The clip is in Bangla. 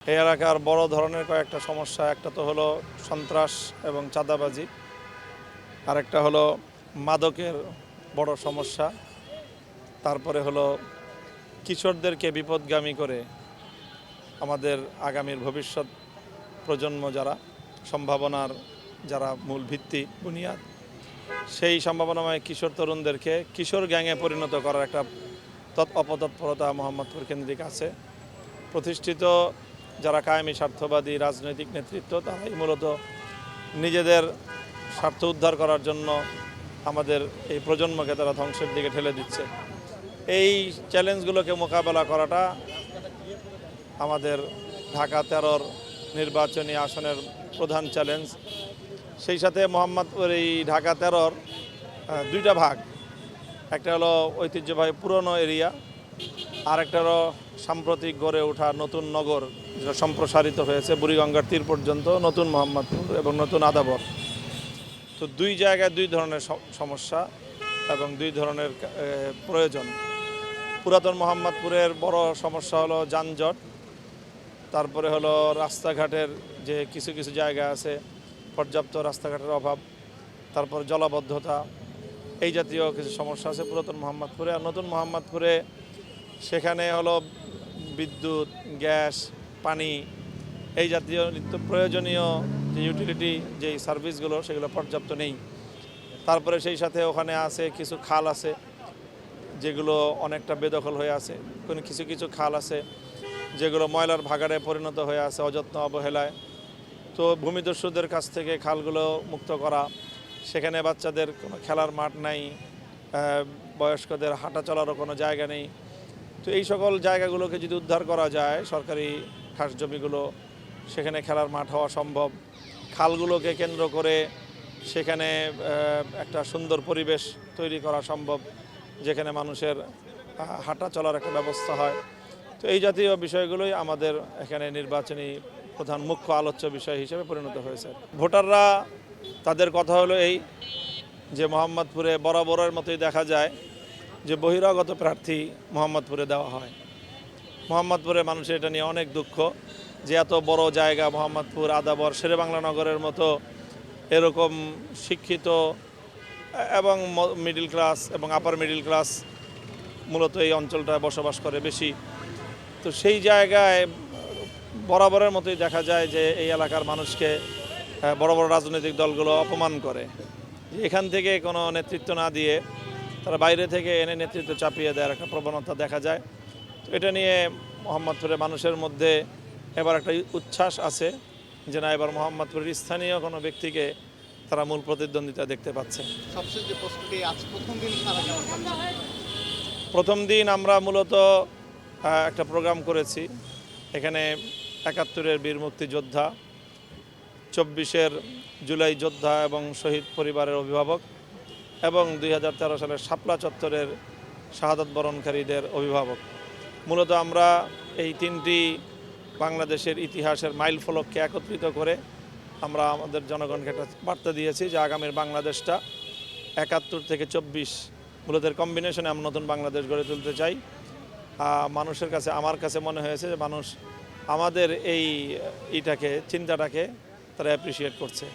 এই এলাকার বড় ধরনের কয়েকটা সমস্যা, একটা তো হলো সন্ত্রাস এবং চাঁদাবাজি, আরেকটা হলো মাদকের বড় সমস্যা, তারপরে হলো কিশোরদেরকে বিপদগামী করে আমাদের আগামীর ভবিষ্যৎ প্রজন্ম যারা সম্ভাবনার যারা মূল ভিত্তি বুনিয়াদ, সেই সম্ভাবনাময় কিশোর তরুণদেরকে কিশোর গ্যাংয়ে পরিণত করার একটা অপতৎপরতা মোহাম্মদপুর কেন্দ্রিক আছে। প্রতিষ্ঠিত যারা কায়েমি স্বার্থবাদী রাজনৈতিক নেতৃত্ব, তারাই মূলত নিজেদের স্বার্থ উদ্ধার করার জন্য আমাদের এই প্রজন্মকে তারা ধ্বংসের দিকে ঠেলে দিচ্ছে। এই চ্যালেঞ্জগুলোকে মোকাবেলা করাটা আমাদের ঢাকা 13 নির্বাচনী আসনের প্রধান চ্যালেঞ্জ। সেই সাথে মোহাম্মদপুর এই ঢাকা 13 দুইটা ভাগ, একটা হলো ঐতিহ্যবাহী পুরনো এরিয়া, আর একটা হলো সাম্প্রতিক গড়ে ওঠা নতুন নগর, যেটা সম্প্রসারিত হয়েছে বুড়িগঙ্গার তীর পর্যন্ত, নতুন মোহাম্মদপুর এবং নতুন আদাবর। তো দুই জায়গায় দুই ধরনের সমস্যা এবং দুই ধরনের প্রয়োজন। পুরাতন মোহাম্মদপুরের বড় সমস্যা হলো যানজট, তারপরে হলো রাস্তাঘাটের যে কিছু কিছু জায়গা আছে পর্যাপ্ত রাস্তাঘাটের অভাব, তারপর জলাবদ্ধতা, এই জাতীয় কিছু সমস্যা আছে পুরাতন মোহাম্মদপুরে। আর নতুন মোহাম্মদপুরে সেখানে হলো বিদ্যুৎ, গ্যাস, পানি, এই জাতীয় নিত্য প্রয়োজনীয় যে ইউটিলিটি যেই সার্ভিসগুলো সেগুলো পর্যাপ্ত নেই। তারপরে সেই সাথে ওখানে আছে কিছু খাল আছে যেগুলো অনেকটা বেদখল হয়ে আছে, কিছু কিছু খাল আছে যেগুলো ময়লার ভাগাড়ে পরিণত হয়ে আছে অযত্ন অবহেলায়। তো ভূমিদস্যুদের কাছ থেকে খালগুলো মুক্ত করা, সেখানে বাচ্চাদের কোনো খেলার মাঠ নাই, বয়স্কদের হাঁটা চলারও কোনো জায়গা নেই। তো এই সকল জায়গাগুলোকে যদি উদ্ধার করা যায়, সরকারি খাস জমিগুলো, সেখানে খেলার মাঠ হওয়া সম্ভব। খালগুলোকে কেন্দ্র করে সেখানে একটা সুন্দর পরিবেশ তৈরি করা সম্ভব, যেখানে মানুষের হাঁটা চলার একটা ব্যবস্থা হয়। তো এই জাতীয় বিষয়গুলোই আমাদের এখানে নির্বাচনী প্রধান মুখ্য আলোচ্য বিষয় হিসেবে পরিণত হয়েছে। ভোটাররা তাদের কথা হলো এই যে মোহাম্মদপুরে বরাবরের মতোই দেখা যায় যে বহিরাগত প্রার্থী মোহাম্মদপুরে দেওয়া হয়। মোহাম্মদপুরে মানুষের এটা নিয়ে অনেক দুঃখ যে এত বড় জায়গা মোহাম্মদপুর, আদাবর, শেরেবাংলা নগরের মতো এরকম শিক্ষিত এবং মিডল ক্লাস এবং আপার মিডল ক্লাস মূলত এই অঞ্চলটায় বসবাস করে বেশি। তো সেই জায়গায় বরাবরের মতোই দেখা যায় যে এই এলাকার মানুষকে বড় বড় রাজনৈতিক দলগুলো অপমান করে। এখান থেকে কোনো নেতৃত্ব না দিয়ে তারা বাইরে থেকে এনে নেতৃত্ব চাপিয়ে দেওয়ার একটা প্রবণতা দেখা যায়। তো এটা নিয়ে মোহাম্মদপুরের মানুষের মধ্যে এবার একটা উচ্ছ্বাস আছে যে না, এবার মোহাম্মদপুরের স্থানীয় কোনো ব্যক্তিকে তারা মূল প্রতিদ্বন্দ্বিতা দেখতে পাচ্ছে। প্রথম দিন আমরা মূলত একটা প্রোগ্রাম করেছি এখানে ৭১-এর বীর মুক্তিযোদ্ধা, ২৪-এর জুলাই যোদ্ধা এবং শহীদ পরিবারের অভিভাবক এবং ২০১৩ সালের শাপলা চত্বরের শাহাদাত বরণকারীদের অভিভাবক। মূলত আমরা এই তিনটি বাংলাদেশের ইতিহাসের মাইল ফলককে একত্রিত করে আমরা আমাদের জনগণকে একটা বার্তা দিয়েছি যে আগামীর বাংলাদেশটা ৭১ থেকে ২৪ মূলত কম্বিনেশনে আমরা নতুন বাংলাদেশ গড়ে তুলতে চাই। মানুষের কাছে, আমার কাছে মনে হয়েছে যে মানুষ আমাদের এই চিন্তাটাকে তারা অ্যাপ্রিসিয়েট করছে।